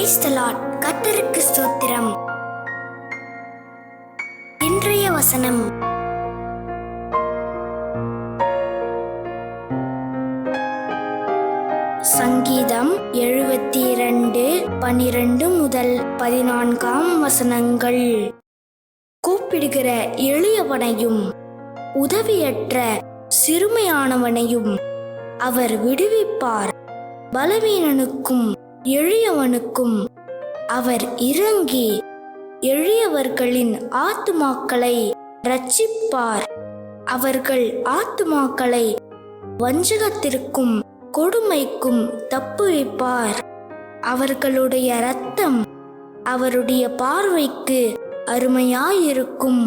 Praise the Lord. கர்த்தருக்கு ஸ்தோத்திரம். இன்றைய வசனம், சங்கீதம் 72:12 முதல் 14 வசனங்கள். கூப்பிடுகிற எளியவனையும் உதவியற்ற சிறுமையானவனையும் அவர் விடுவிப்பார். பலவீனனுக்கும் எளியவனுக்கும் அவர் இரங்கி எளியவர்களின் ஆத்துமாக்களை இரட்சிப்பார். அவர்கள் ஆத்துமாக்களை வஞ்சகத்திற்கும் கொடுமைக்கும் தப்புவிப்பார். அவர்களுடைய இரத்தம் அவருடைய பார்வைக்கு அருமையாயிருக்கும்.